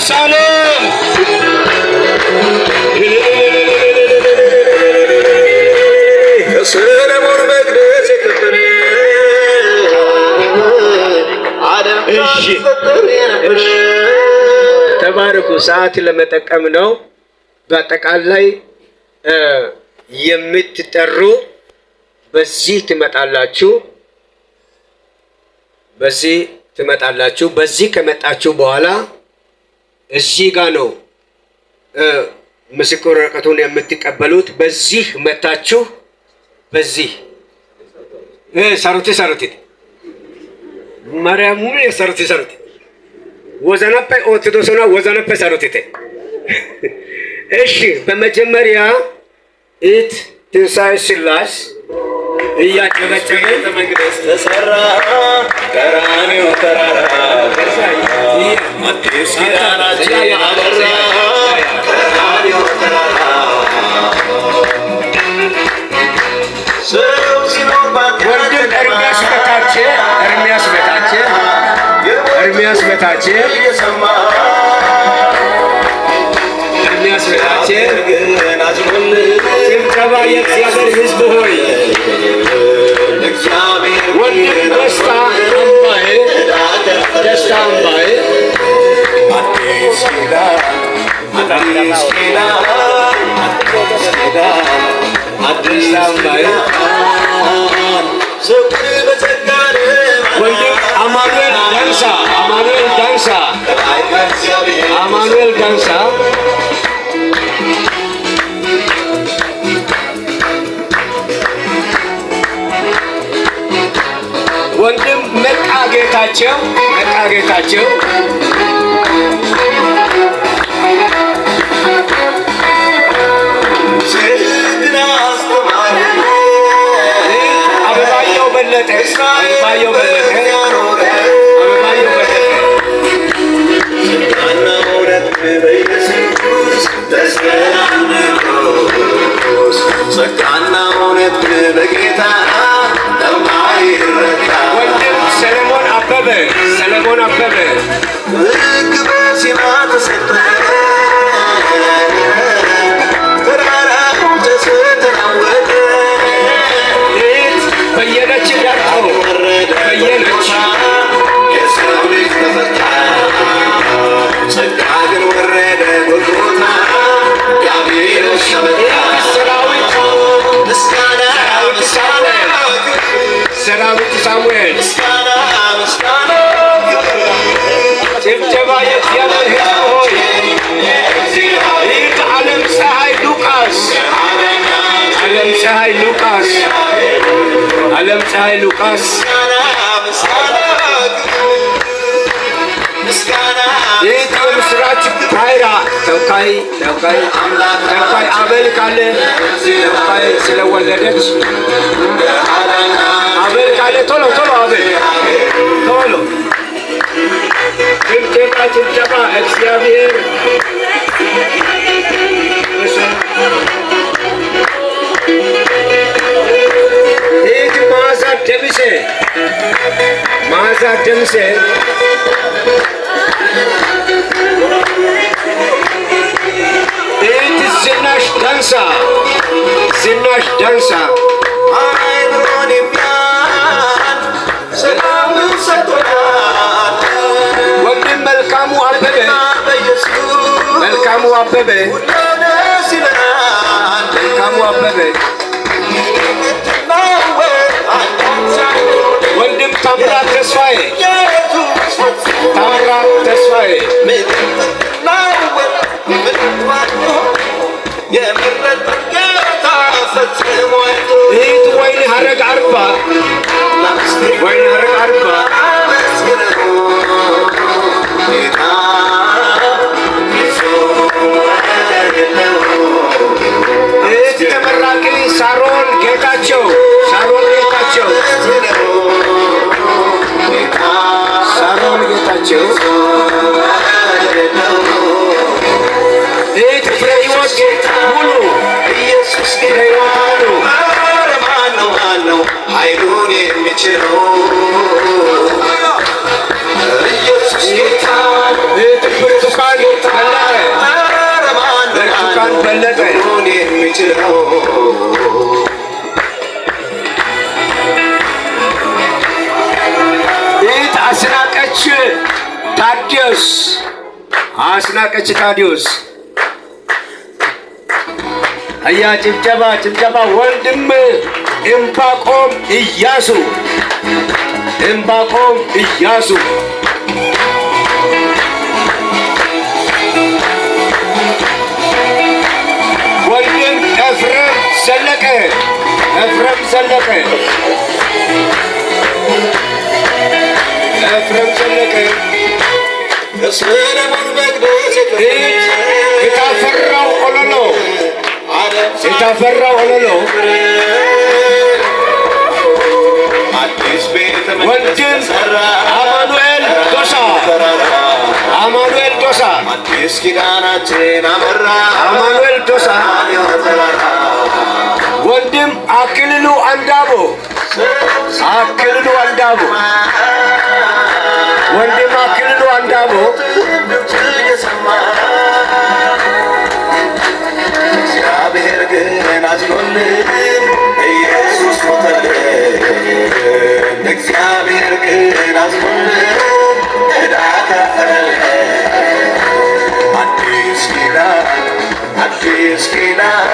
ኢየሩሳሌም ከሰለሞን መቅደስ የከበረ ተባረኩ። ሰዓት ለመጠቀም ነው። በአጠቃላይ የምትጠሩ በዚህ ትመጣላችሁ፣ በዚህ ትመጣላችሁ። በዚህ ከመጣችሁ በኋላ እዚህ ጋር ነው ምስክር ወረቀቱን የምትቀበሉት። በዚህ መታችሁ በዚህ ሰሩቲ ማርያም ሰሩቲ ወዘነፈ ኦርቶዶክስና ወዘነፈ ሰሩቲቴ። እሺ በመጀመሪያ ኢት ትንሣኤ ሥላሴ እያጨበጨበ መቅደስ ተሰራ ቀራንዮ ተራራ አዲስ ኪዳናችን አበራ ቀራንዮ ተራራ ሰው ሲኖር ወንድም ኤርምያስ በታች ጭብጨባ የእግዚአብሔር ሕዝብ ሆይ ወንድም ደስታ አምባዬ አዲስ ኪዳን ወንድም አማኑኤል ዳንሳ ወንድም መቃ ጌታቸው አበባየው በለጠ ጸጋና እውነት በጌታ ለማይረታ ወንድም ሰለሞን አበበ ሕግ በሲና ተሰጠ ተራራው ተናወጠ በየነች ዳርቶ በየነች የሰው ልጅ ተፈታ ጸጋ ግን ወረደ ጎልጎታ ዲያብሎስ ተመታ ሰራዊት ሳሙኤል ጭብጨባ የእግዚአብሔር ሕዝብ ሆይ ይህ ዓለም ፀሐይ ሉቃስ ይህ የምስራች ካይራ ተወካይ አበል ካለ ተወካይ ስለወለደች አበል ካለ ቶሎ አበል ቶሎ ጭብጨባ እግዚአብሔር ይህ መዓዛ ደምሴ ዝናሽ ዳንሳ አይምሮን የሚያል ሰላምን ሰጥቶናል ወንድም መልካሙ አበበ ደስ ይለናል ወንድም ታምራት ተስፋዬ ይህ ወይን ሀረግ አርባ ይህ ተመራቂ ሳሮን ጌታቸው ይህ ፍሬ ሕይወት ሙሉ ማነው ኃይሉን የሚችለው ኢየሱስ ጌታ ብርቱካን የሚችለው አስናቀች ታዲዮስ አስናቀች ታዲዮስ አያ ጭብጨባ ጭብጨባ። ወንድም ዕንባቆም ኢያሱ ዕንባቆም ኢያሱ ወንድም ኤፍሬም ዘለቀ ኤፍሬም ዘለቀ ኤፍሬም ዘለቀ ከሰለሞን መቅደስ የታፈራው ኦሎሎ የታፈራው ኦሎሎ አዲስ ቤተ ወንድም አማኑኤል ዶሳ አማኑኤል ዶሳ አዲስ ኪዳናችን አበራ አማኑኤል ዶሳ ወንድም አክልሉ አንዳቦ አክልሉ አንዳቦ ወንድም አክልሉ አንዳቦ እግዚአብሔር ግን አዝኖልን ኢየሱስ ሞተልን። እግዚአብሔር ግን አዝኖልን ዕዳ ከፈለልን። አዲስ ኪዳን